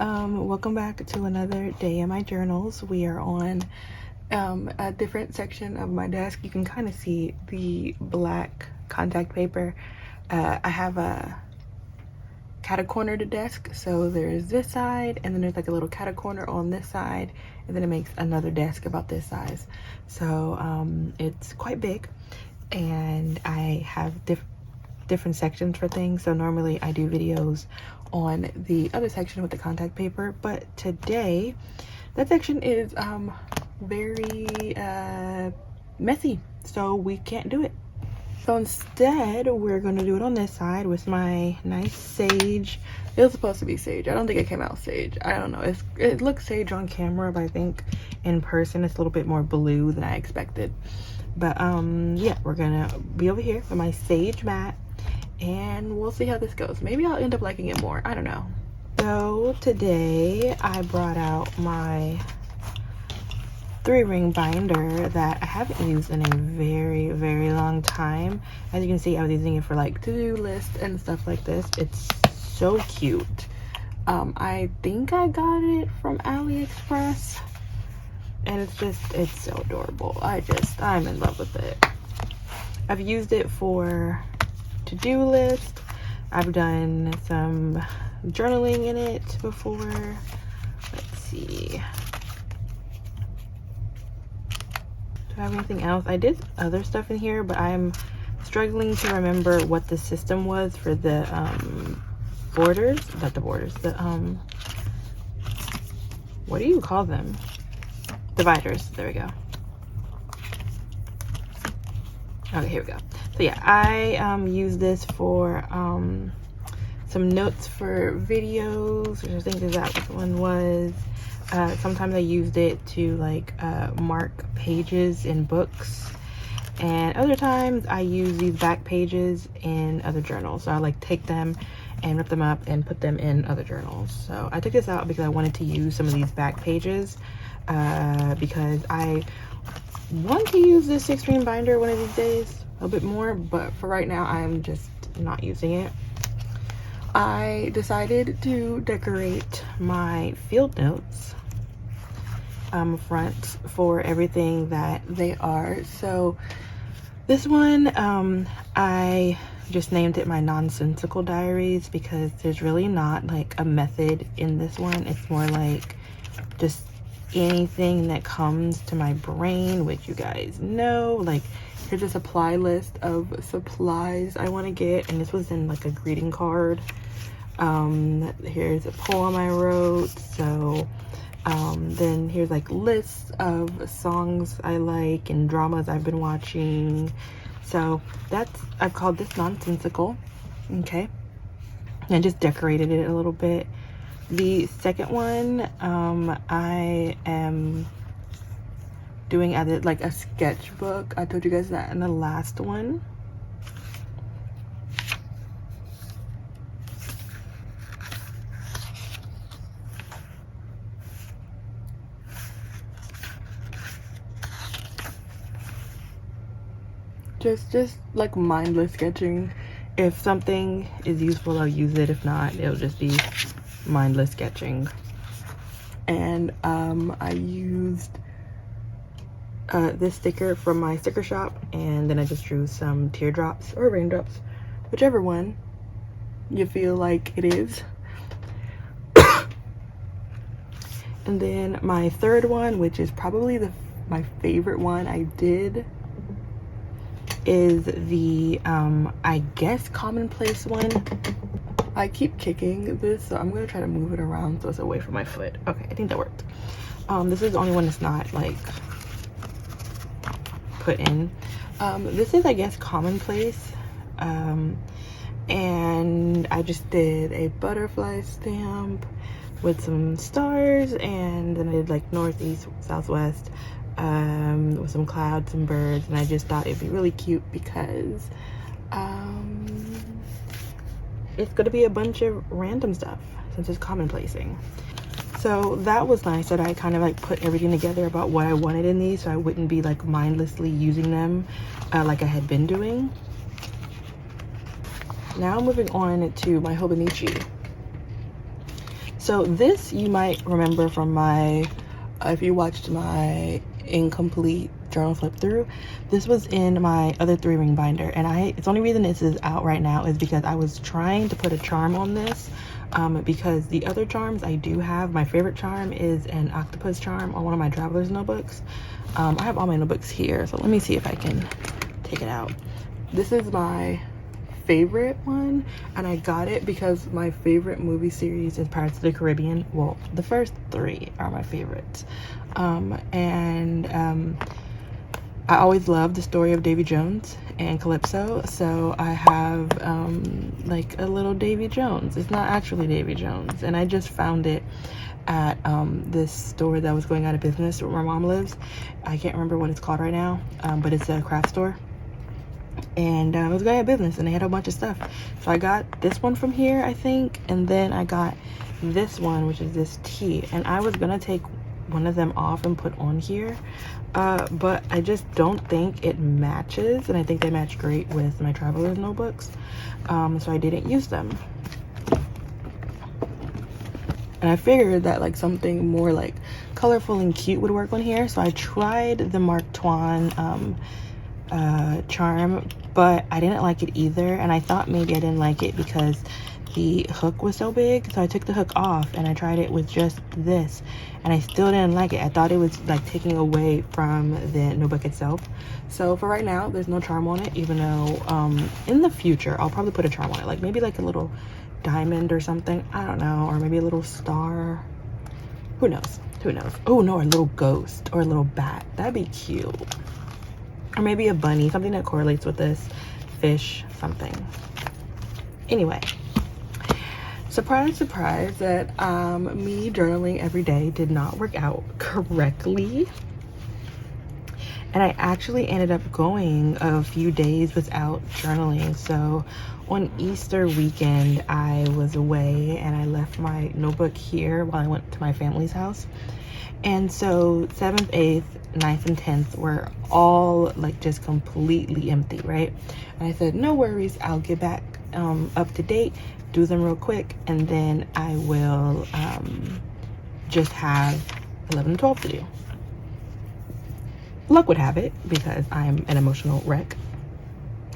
Welcome back to another day in my journals. We are on a different section of my desk. You can kind of see the black contact paper. I have a catacornered desk, so there's this side and then there's like a little catacorner on this side, and then it makes another desk about this size. So it's quite big, and I have different sections for things. So normally I do videos on the other section with the contact paper, but today that section is very messy, so we can't do it. So instead we're going to do it on this side with my nice sage. It was supposed to be sage. I don't think it came out sage. I don't know. It looks sage on camera, but I think in person it's a little bit more blue than I expected. But yeah, we're gonna be over here with my sage mat, and we'll see how this goes. Maybe I'll end up liking it more. I don't know. So today I brought out my 3-ring binder that I haven't used in a very long time. As you can see, I was using it for like to-do lists and stuff like this. It's so cute. I think I got it from AliExpress, and it's so adorable. I'm in love with it. I've used it for to-do list. I've done some journaling in it before. Let's see. Do I have anything else? I did other stuff in here, but I'm struggling to remember what the system was for the borders. Not the borders. The what do you call them? Dividers. There we go. Okay, here we go. So yeah, I use this for some notes for videos, which I think is that what one was. Sometimes I used it to like mark pages in books, and other times I use these back pages in other journals. So I like take them and rip them up and put them in other journals. So I took this out because I wanted to use some of these back pages because I want to use this 6-ring binder one of these days a bit more, but for right now I'm just not using it. I decided to decorate my field notes front for everything that they are. So this one I just named it my nonsensical diaries because there's really not like a method in this one. It's more like just anything that comes to my brain, which you guys know. Like, here's a supply list of supplies I want to get, and this was in like a greeting card. Here's a poem I wrote. So then here's like lists of songs I like and dramas I've been watching. So I've called this nonsensical. Okay, and I just decorated it a little bit. The second one I am doing as like a sketchbook. I told you guys that in the last one. Just like mindless sketching. If something is useful, I'll use it. If not, it'll just be mindless sketching. And I used this sticker from my sticker shop, and then I just drew some teardrops or raindrops, whichever one you feel like it is. And then my third one, which is probably my favorite one I did, is the I guess commonplace one. I keep kicking this, so I'm gonna try to move it around so it's away from my foot. Okay, I think that worked. This is the only one that's not like put in. This is, I guess, commonplace, and I just did a butterfly stamp with some stars, and then I did like northeast, southwest, with some clouds and birds, and I just thought it'd be really cute because it's gonna be a bunch of random stuff since it's commonplacing. So that was nice that I kind of like put everything together about what I wanted in these, so I wouldn't be like mindlessly using them like I had been doing. Now moving on to my hobonichi. So So this you might remember from my, if you watched my incomplete journal flip through, this was in my other 3-ring binder, and it's the only reason this is out right now is because I was trying to put a charm on this, because the other charms I do have, my favorite charm is an octopus charm on one of my traveler's notebooks. I have all my notebooks here, so let me see if I can take it out. This is my favorite one, and I got it because my favorite movie series is Pirates of the Caribbean. Well, the first 3 are my favorites. I always loved the story of Davy Jones and Calypso, so I have like a little Davy Jones. It's not actually Davy Jones, and I just found it at this store that was going out of business where my mom lives. I can't remember what it's called right now, but it's a craft store, and it was going out of business, and they had a bunch of stuff. So I got this one from here, I think, and then I got this one, which is this tea, and I was gonna take one of them off and put on here, but I just don't think it matches, and I think they match great with my traveler's notebooks, so I didn't use them. And I figured that like something more like colorful and cute would work on here, so I tried the Mark Twain charm, but I didn't like it either, and I thought maybe I didn't like it because the hook was so big, so I took the hook off and I tried it with just this, and I still didn't like it. I thought it was like taking away from the notebook itself. So for right now, there's no charm on it, even though in the future I'll probably put a charm on it, like maybe like a little diamond or something, I don't know, or maybe a little star, who knows. Oh no, or a little ghost or a little bat, that'd be cute. Or maybe a bunny, something that correlates with this, fish, something. Anyway, surprise, surprise, that me journaling every day did not work out correctly. And I actually ended up going a few days without journaling. So on Easter weekend, I was away and I left my notebook here while I went to my family's house. And so 7th, 8th, 9th, and 10th were all like just completely empty, right? And I said, no worries, I'll get back up to date, do them real quick, and then I will just have 11 and 12 to do. Luck would have it, because I'm an emotional wreck,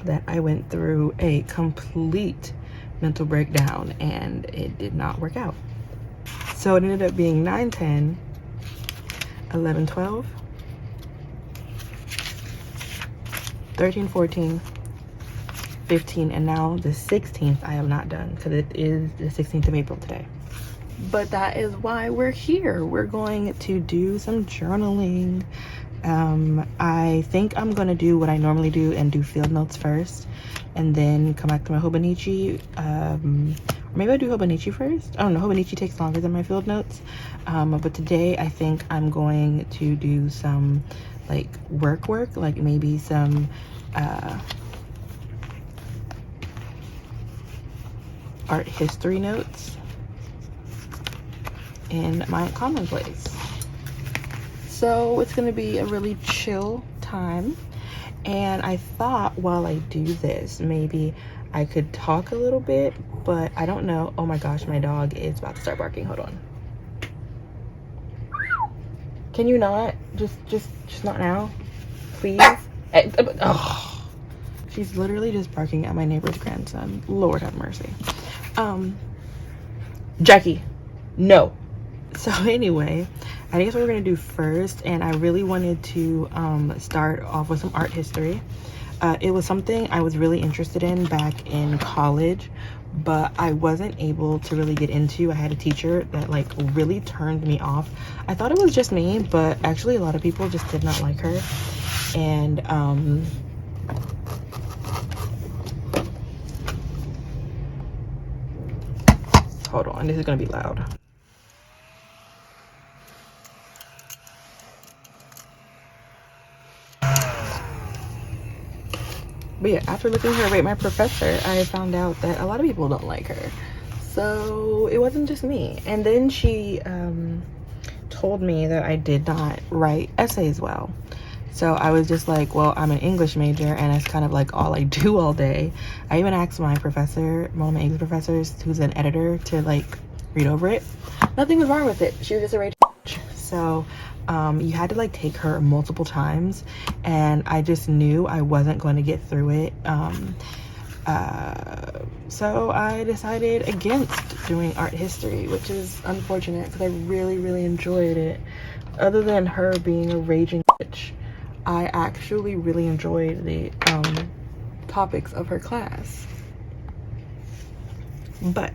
that I went through a complete mental breakdown and it did not work out. So it ended up being 9, 10, 11, 12, 13, 14, 15, and now the 16th I am not done, because it is the 16th of April today. But that is why we're here. We're going to do some journaling. I think I'm gonna do what I normally do and do field notes first, and then come back to my hobonichi. Or maybe I'll do hobonichi first. I don't know, hobonichi takes longer than my field notes. But today I think I'm going to do some like work, like maybe some art history notes in my commonplace. So it's gonna be a really chill time, and I thought while I do this, maybe I could talk a little bit, but I don't know. Oh my gosh, my dog is about to start barking. Hold on. Can you not? Just not now, please. Oh, she's literally just barking at my neighbor's grandson. Lord have mercy. Jackie, no. So anyway, I guess what we're gonna do first, and I really wanted to start off with some art history. It was something I was really interested in back in college, but I wasn't able to really get into. I had a teacher that like really turned me off. I thought it was just me, but actually a lot of people just did not like her. And hold on, this is gonna be loud. But yeah, after looking at her rate my professor, I found out that a lot of people don't like her. So it wasn't just me. And then she told me that I did not write essays well. So I was just like, well, I'm an English major and it's kind of like all I do all day. I even asked my professor, one of my English professors, who's an editor, to like read over it. Nothing was wrong with it. She was just a rage bitch. So you had to like take her multiple times, and I just knew I wasn't going to get through it. So I decided against doing art history, which is unfortunate because I really enjoyed it. Other than her being a raging bitch, I actually really enjoyed the topics of her class. But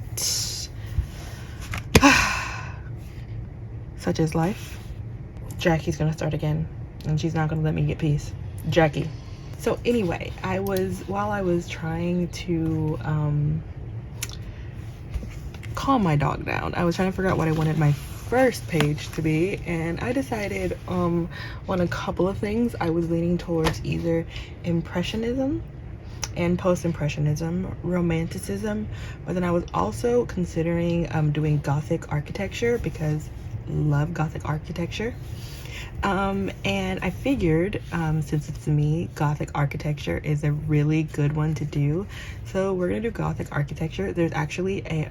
such is life. Jackie's gonna start again, and she's not gonna let me get peace. Jackie. So anyway, while I was trying to calm my dog down, I was trying to figure out what I wanted my first page to be, and I decided on a couple of things. I was leaning towards either Impressionism and Post-Impressionism, Romanticism, but then I was also considering doing Gothic architecture because love Gothic architecture. And I figured since it's me, Gothic architecture is a really good one to do. So we're gonna do Gothic architecture. There's actually a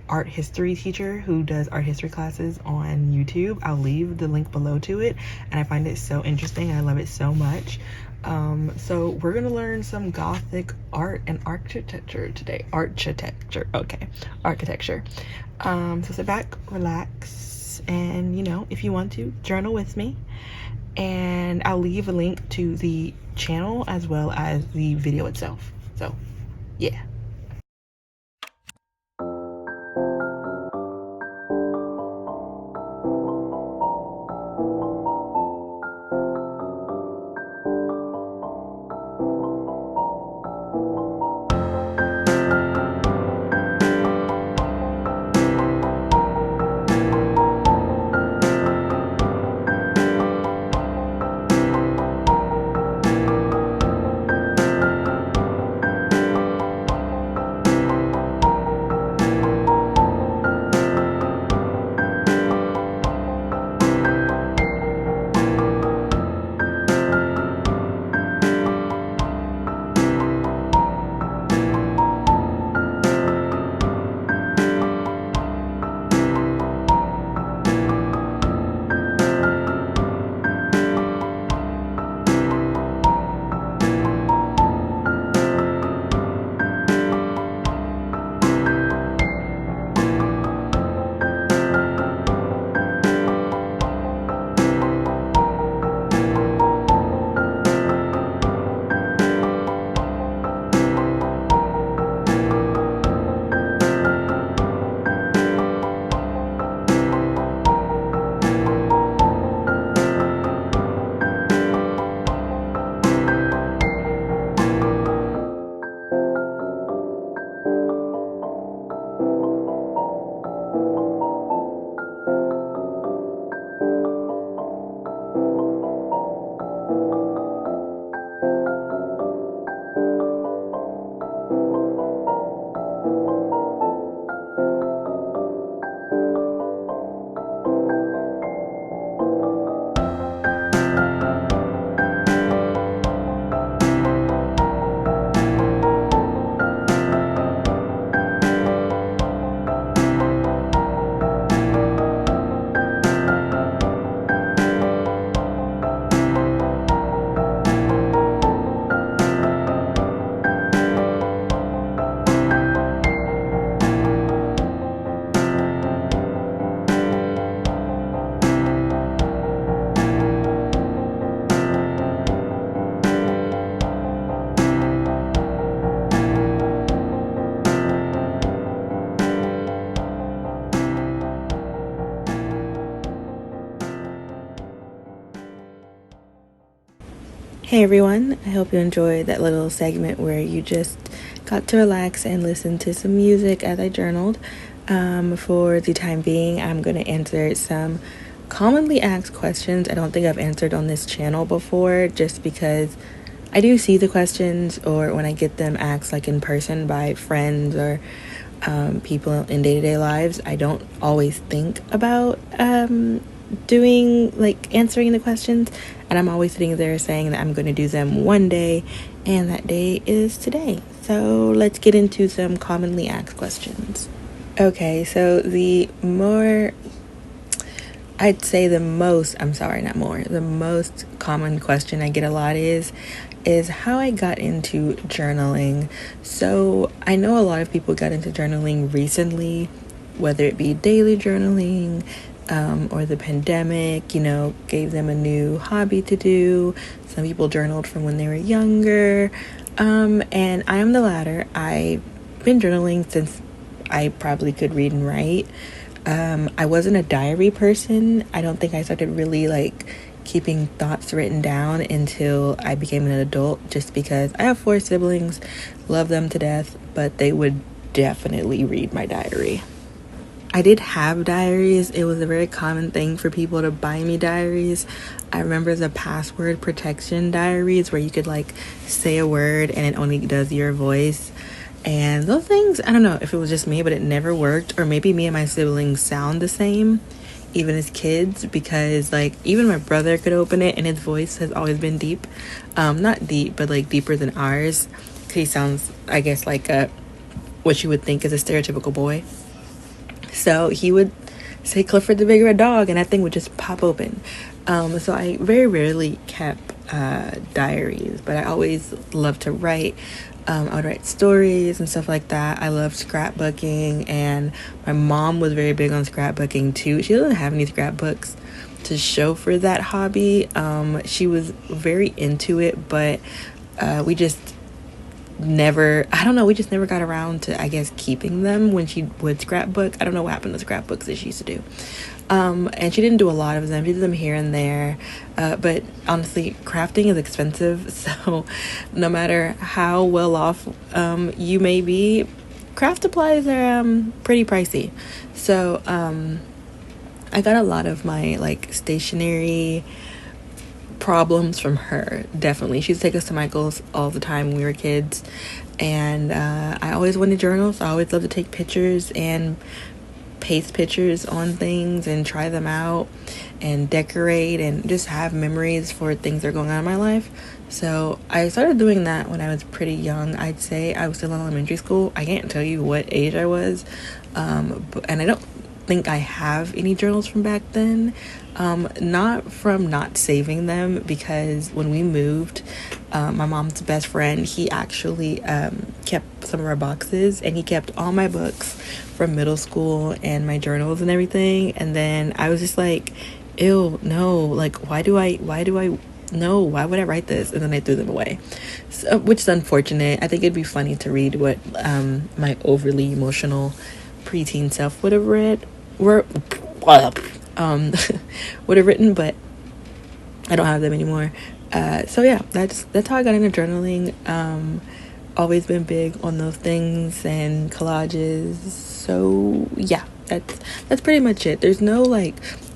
art history teacher who does art history classes on YouTube. I'll leave the link below to it, and I find it so interesting. I love it so much. So we're gonna learn some Gothic art and architecture today. Architecture, okay, architecture. So sit back, relax, and you know, if you want to, journal with me, and I'll leave a link to the channel as well as the video itself. So yeah. Hey everyone, I hope you enjoyed that little segment where you just got to relax and listen to some music as I journaled. For the time being, I'm going to answer some commonly asked questions I don't think I've answered on this channel before, just because I do see the questions, or when I get them asked like in person by friends or people in day-to-day lives, I don't always think about doing like answering the questions, and I'm always sitting there saying that I'm going to do them one day, and that day is today. So let's get into some commonly asked questions. Okay, so I'd say the most common question I get a lot is how I got into journaling. So I know a lot of people got into journaling recently, whether it be daily journaling, or the pandemic, gave them a new hobby to do. Some people journaled from when they were younger. And I am the latter. I've been journaling since I probably could read and write. I wasn't a diary person. I don't think I started really keeping thoughts written down until I became an adult, just because I have 4 siblings, love them to death, but they would definitely read my diary. I did have diaries. It was a very common thing for people to buy me diaries. I remember the password protection diaries where you could say a word and it only does your voice. And those things, I don't know if it was just me, but it never worked. Or maybe me and my siblings sound the same, even as kids, because even my brother could open it and his voice has always been deep. Not deep, but deeper than ours. He sounds, I guess, what you would think is a stereotypical boy. So he would say Clifford the Big Red Dog and that thing would just pop open. So I very rarely kept diaries, but I always loved to write. I would write stories and stuff like that. I loved scrapbooking, and my mom was very big on scrapbooking too. She doesn't have any scrapbooks to show for that hobby. She was very into it, but we just never got around to, I guess, keeping them when she would scrapbook. I don't know what happened to the scrapbooks that she used to do. And she didn't do a lot of them. She did them here and there. But honestly, crafting is expensive. So no matter how well off you may be, craft supplies are pretty pricey. So I got a lot of my stationery problems from her. Definitely, she used to take us to Michael's all the time when we were kids, and I always wanted journals. I always loved to take pictures and paste pictures on things and try them out and decorate and just have memories for things that are going on in my life. So I started doing that when I was pretty young. I'd say I was still in elementary school. I can't tell you what age I was, and I don't think I have any journals from back then. Not from not saving them, because when we moved, my mom's best friend, he actually kept some of our boxes, and he kept all my books from middle school and my journals and everything. And then I was just ew, no, why would I write this? And then I threw them away, so, which is unfortunate. I think it'd be funny to read what my overly emotional preteen self would have written, but I don't have them anymore. So yeah, that's how I got into journaling. Always been big on those things and collages. So yeah, that's pretty much it. There's no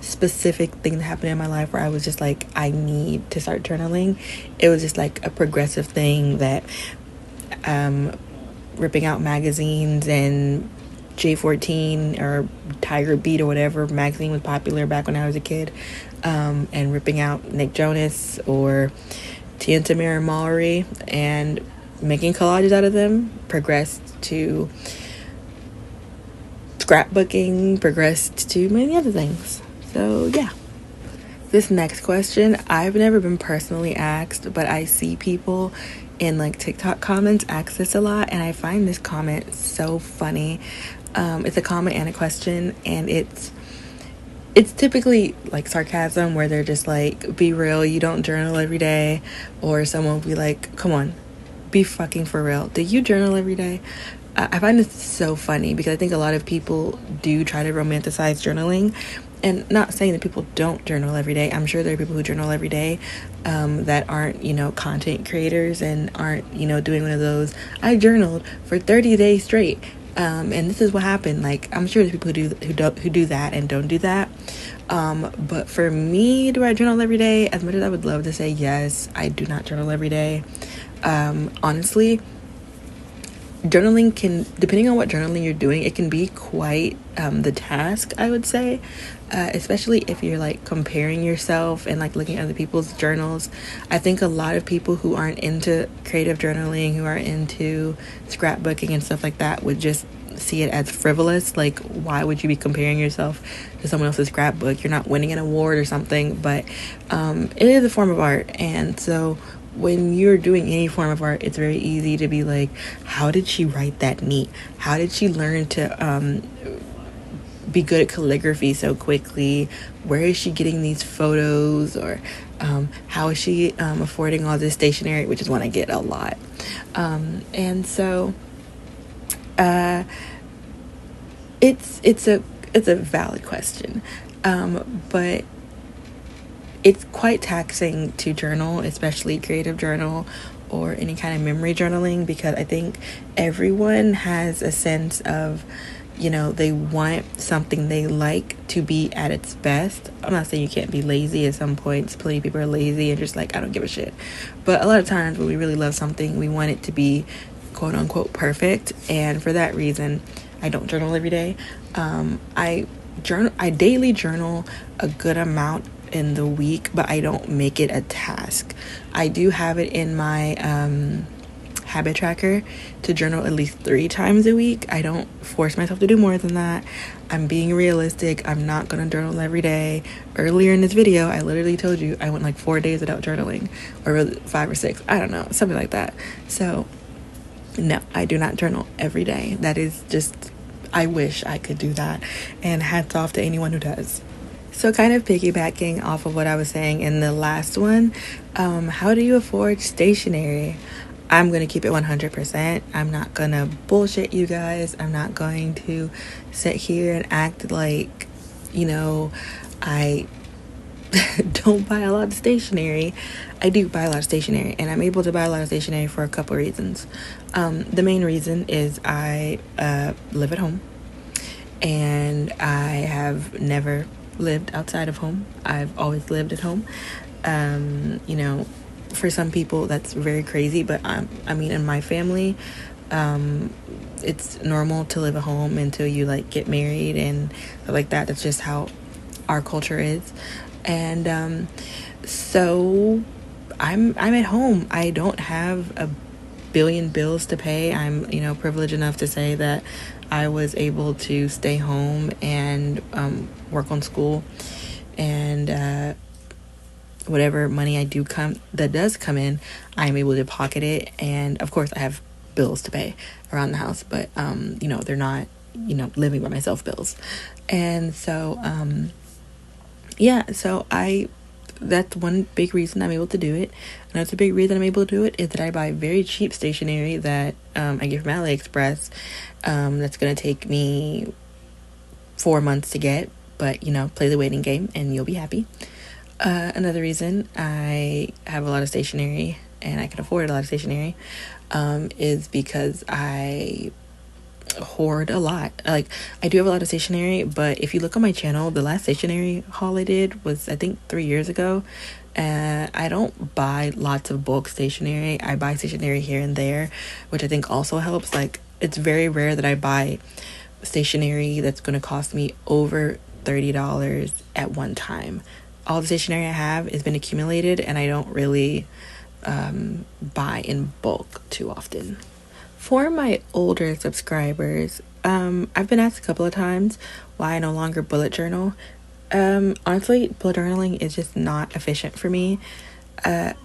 specific thing that happened in my life where I was just I need to start journaling. It was just a progressive thing that ripping out magazines and J14 or Tiger Beat or whatever magazine was popular back when I was a kid, and ripping out Nick Jonas or 𝚗𝚘𝚎 and making collages out of them, progressed to scrapbooking, progressed to many other things. So yeah. This next question, I've never been personally asked, but I see people in TikTok comments ask this a lot, and I find this comment so funny. It's a comment and a question, and it's typically sarcasm, where they're just be real, you don't journal every day. Or someone will be come on, be fucking for real, do you journal every day? I find this so funny, because I think a lot of people do try to romanticize journaling. And not saying that people don't journal every day. I'm sure there are people who journal every day that aren't, content creators and aren't, doing one of those, I journaled for 30 days straight. And this is what happened. I'm sure there's people who do that and don't do that. But for me, do I journal every day? As much as I would love to say yes, I do not journal every day. Honestly, journaling can, depending on what journaling you're doing, it can be quite the task, I would say, especially if you're comparing yourself and looking at other people's journals. I think a lot of people who aren't into creative journaling, who are into scrapbooking and stuff like that, would just see it as frivolous. Like, why would you be comparing yourself to someone else's scrapbook? You're not winning an award or something, but it is a form of art. And so when you're doing any form of art, it's very easy to be like, how did she write that neat? How did she learn to be good at calligraphy so quickly? Where is she getting these photos? Or how is she affording all this stationery, which is one I get a lot. And so it's a valid question, but it's quite taxing to journal, especially creative journal or any kind of memory journaling, because I think everyone has a sense of, you know, they want something they like to be at its best. I'm not saying you can't be lazy at some points. Plenty of people are lazy and just like, I don't give a shit. But a lot of times when we really love something, we want it to be quote unquote perfect. And for that reason, I don't journal every day. I daily journal a good amount in the week, but I don't make it a task. I do have it in my habit tracker to journal at least 3 times a week. I don't force myself to do more than that. I'm being realistic. I'm not gonna journal every day. Earlier in this video, I literally told you I went like 4 days without journaling, or 5 or 6, I don't know, something like that. So no, I do not journal every day. That is just, I wish I could do that, and hats off to anyone who does. So kind of piggybacking off of what I was saying in the last one, how do you afford stationery? I'm going to keep it 100%. I'm not going to bullshit you guys. I'm not going to sit here and act like, you know, I don't buy a lot of stationery. I do buy a lot of stationery, and I'm able to buy a lot of stationery for a couple reasons. The main reason is I live at home, and I have never lived outside of home. I've always lived at home. You know, for some people that's very crazy, but I mean, in my family, it's normal to live at home until you like get married and stuff like that. That's just how our culture is. And so I'm at home. I don't have a billion bills to pay. I'm, you know, privileged enough to say that I was able to stay home and work on school, and whatever money that does come in, I'm able to pocket it. And of course I have bills to pay around the house, but you know, they're not, you know, living by myself bills. And so yeah, so that's one big reason I'm able to do it. Another big reason I'm able to do it is that I buy very cheap stationery that I get from AliExpress. That's gonna take me 4 months to get, but you know, play the waiting game and you'll be happy. Another reason I have a lot of stationery and I can afford a lot of stationery is because I hoard a lot. Like, I do have a lot of stationery, but if you look on my channel, the last stationery haul I did was I think 3 years ago. I don't buy lots of bulk stationery. I buy stationery here and there, which I think also helps. Like, it's very rare that I buy stationery that's going to cost me over $30 at one time. All the stationery I have has been accumulated, and I don't really buy in bulk too often. For my older subscribers, I've been asked a couple of times why I no longer bullet journal. Honestly, bullet journaling is just not efficient for me.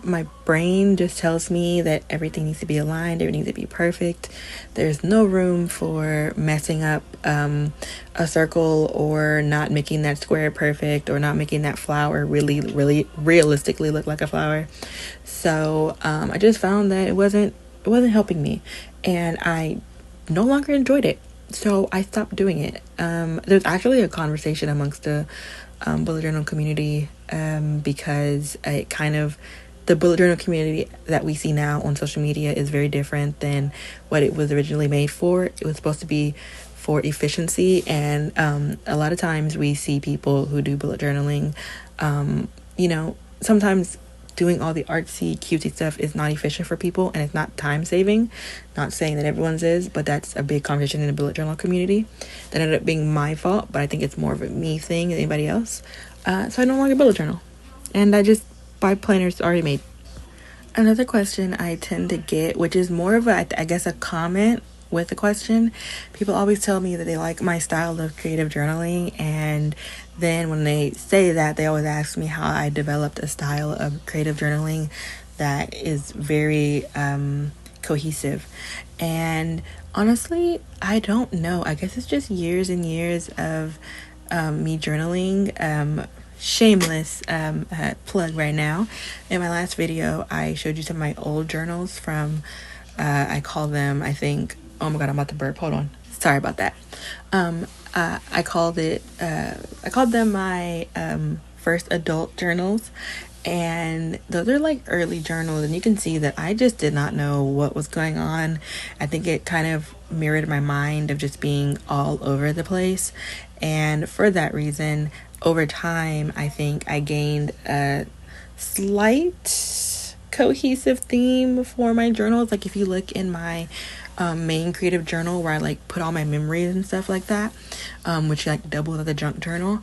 My brain just tells me that everything needs to be aligned, everything needs to be perfect. There's no room for messing up a circle, or not making that square perfect, or not making that flower really realistically look like a flower. So I just found that it wasn't helping me, and I no longer enjoyed it. So I stopped doing it. There's actually a conversation amongst the bullet journal community, because it kind of, the bullet journal community that we see now on social media is very different than what it was originally made for. It was supposed to be for efficiency, and a lot of times we see people who do bullet journaling, you know, sometimes doing all the artsy cutesy stuff is not efficient for people, and it's not time saving. Not saying that everyone's is, but that's a big conversation in the bullet journal community that ended up being my fault, but I think it's more of a me thing than anybody else. So I no longer bullet journal, and I just buy planners already made. Another question I tend to get, which is more of a, I guess, a comment with the question. People always tell me that they like my style of creative journaling, and then when they say that, they always ask me how I developed a style of creative journaling that is very cohesive. And honestly, I don't know. I guess it's just years and years of me journaling. Shameless plug right now. In my last video, I showed you some of my old journals from, I call them, I think, oh my god, I'm about to burp. Hold on. Sorry about that. I called them my first adult journals. And those are like early journals, and you can see that I just did not know what was going on. I think it kind of mirrored my mind of just being all over the place. And for that reason, over time, I think I gained a slight cohesive theme for my journals. Like if you look in my main creative journal where I like put all my memories and stuff like that, which like doubles as a junk journal,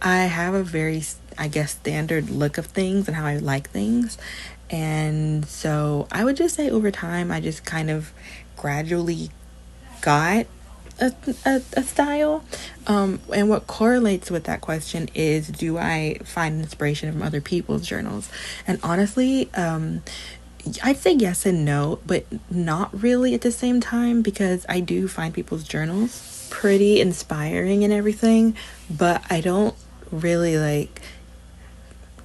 I have a very, I guess, standard look of things and how I like things. And so I would just say over time, I just kind of gradually got a style. And what correlates with that question is, do I find inspiration from other people's journals? And honestly, I'd say yes and no, but not really at the same time, because I do find people's journals pretty inspiring and everything, but I don't really like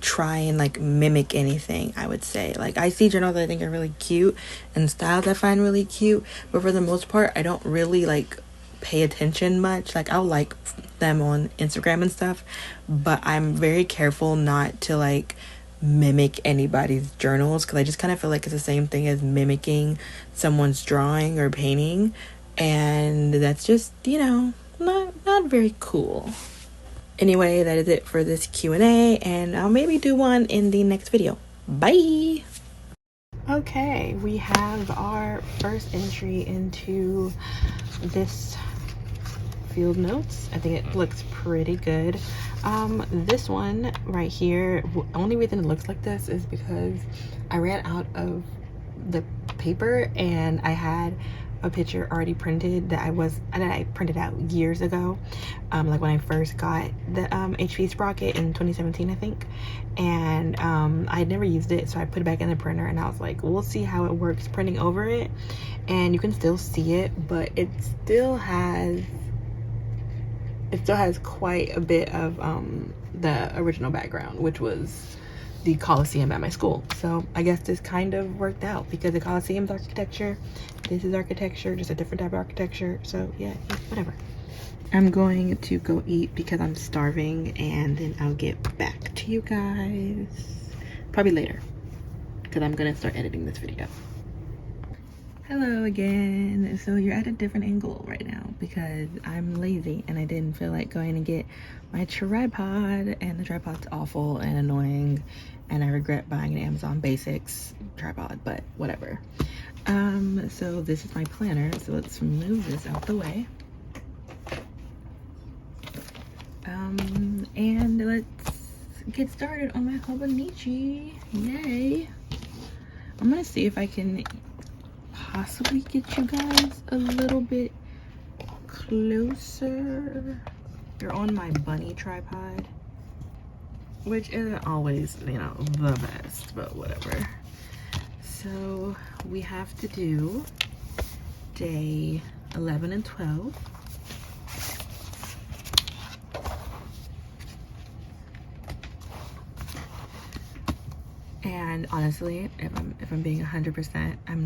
try and like mimic anything. I would say, like, I see journals that I think are really cute and styles I find really cute, but for the most part I don't really like pay attention much. Like, I'll like them on Instagram and stuff, but I'm very careful not to like mimic anybody's journals, because I just kind of feel like it's the same thing as mimicking someone's drawing or painting, and that's just, you know, not very cool. Anyway, that is it for this Q&A, and I'll maybe do one in the next video. Bye! Okay, we have our first entry into this field notes. I think it looks pretty good. This one right here, only reason it looks like this is because I ran out of the paper and I had a picture already printed that I printed out years ago, like when I first got the HP Sprocket in 2017, I think, and I had never used it, so I put it back in the printer, and I was like, we'll see how it works printing over it. And you can still see it, but it still has quite a bit of the original background, which was the Coliseum at my school. So I guess this kind of worked out, because the Coliseum's architecture, this is architecture, just a different type of architecture. So yeah, whatever. I'm going to go eat because I'm starving, and then I'll get back to you guys probably later, because I'm gonna start editing this video. Hello again. So you're at a different angle right now because I'm lazy and I didn't feel like going to get my tripod, and the tripod's awful and annoying, and I regret buying an Amazon Basics tripod, but whatever. So this is my planner, so let's move this out the way. And let's get started on my hobonichi. Yay. I'm gonna see if I can possibly get you guys a little bit closer. They're on my bunny tripod, which isn't always, you know, the best, but whatever. So we have to do day 11 and 12. And honestly, if I'm being 100%, I'm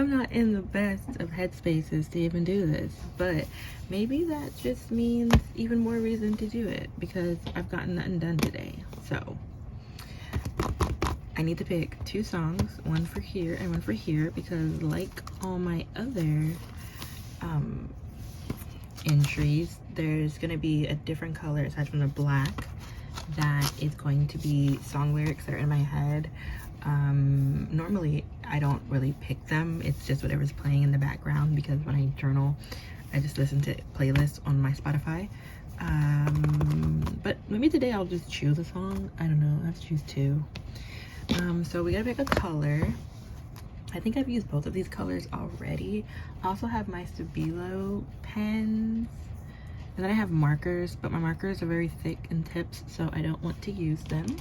not in the best of headspaces to even do this, but maybe that just means even more reason to do it, because I've gotten nothing done today. So I need to pick 2 songs, one for here and one for here, because like all my other entries, there's gonna be a different color aside from the black that is going to be song lyrics that are in my head. Normally I don't really pick them, it's just whatever's playing in the background, because when I journal I just listen to playlists on my Spotify. But maybe today I'll just choose a song. I don't know, I have to choose 2. So we gotta pick a color. I think I've used both of these colors already. I also have my Stabilo pens, and then I have markers, but my markers are very thick in tips, so I don't want to use them.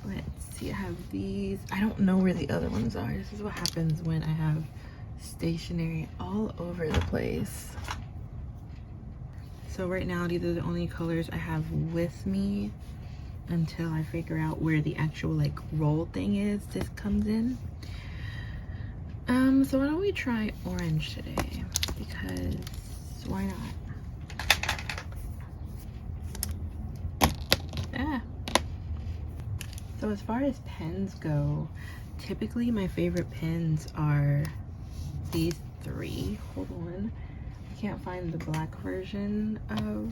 Let's see, I have these. I don't know where the other ones are. This is what happens when I have stationery all over the place. So right now, these are the only colors I have with me until I figure out where the actual like roll thing is this comes in. So why don't we try orange today, because why not? So as far as pens go, typically my favorite pens are these three. Hold on, I can't find the black version of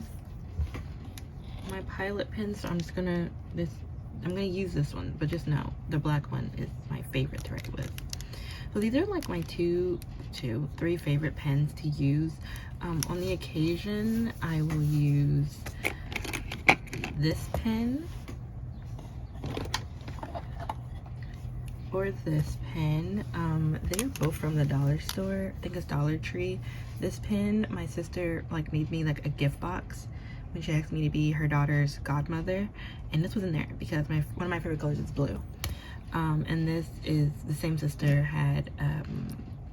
my Pilot pen, so I'm just gonna use this one, but just know the black one is my favorite to write with. So these are like my three favorite pens to use. On the occasion, I will use this pen or this pen. They're both from the dollar store. I think it's Dollar Tree. This pen, my sister like made me like a gift box when she asked me to be her daughter's godmother, and this was in there because one of my favorite colors is blue. And this is the same sister had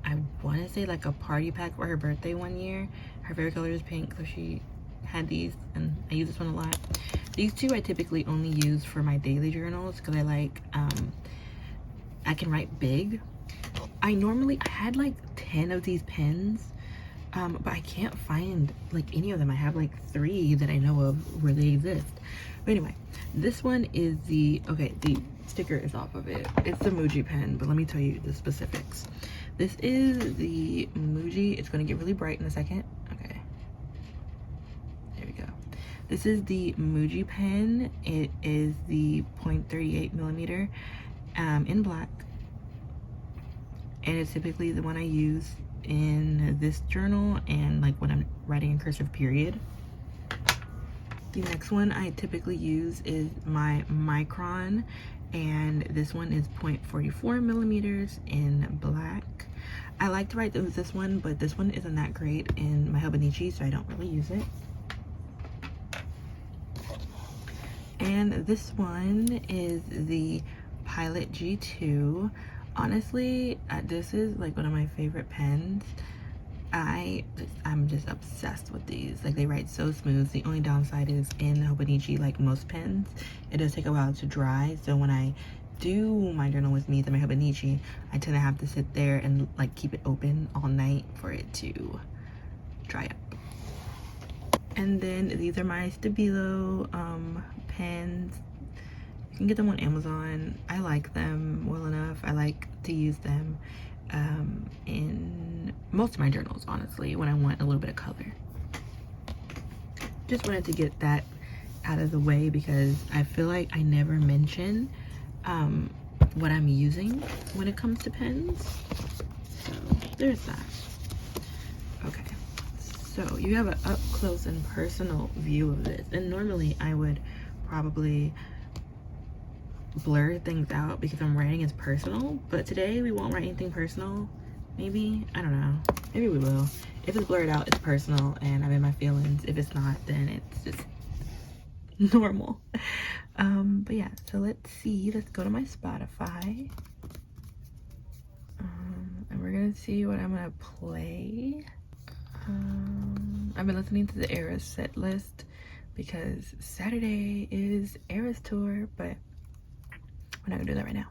I want to say like a party pack for her birthday one year. Her favorite color is pink, so she had these, and I use this one a lot. These two I typically only use for my daily journals because I like I can write big. I had like 10 of these pens, but I can't find like any of them. I have like 3 that I know of where they exist. But anyway, this one is the sticker is off of it. It's the Muji pen, but let me tell you the specifics. This is the Muji. It's going to get really bright in a second. Okay, there we go. This is the Muji pen. It is the 0.38 millimeter in black, and it's typically the one I use in this journal and like when I'm writing in cursive period. The next one I typically use is my Micron, and this one is 0.44 millimeters in black. I like to write with this one, but this one isn't that great in my hobonichi, so I don't really use it. And this one is the Pilot G2. Honestly, this is like one of my favorite pens. I'm just obsessed with these. Like, they write so smooth. The only downside is in hobonichi, like most pens, it does take a while to dry. So when I do my journal with me and my hobonichi, I tend to have to sit there and like keep it open all night for it to dry up. And then these are my Stabilo pens. You can get them on Amazon. I like them well enough. I like to use them in most of my journals, honestly, when I want a little bit of color. Just wanted to get that out of the way because I feel like I never mention what I'm using when it comes to pens. So there's that. Okay, so you have an up close and personal view of this, and normally I would probably blur things out because I'm writing as personal, but today we won't write anything personal. Maybe, I don't know, maybe we will. If it's blurred out, it's personal and I'm in my feelings. If it's not, then it's just normal. But yeah, so let's go to my Spotify, and we're gonna see what I'm gonna play. I've been listening to the Eras set list because Saturday is Eras tour, but we're not gonna do that right now.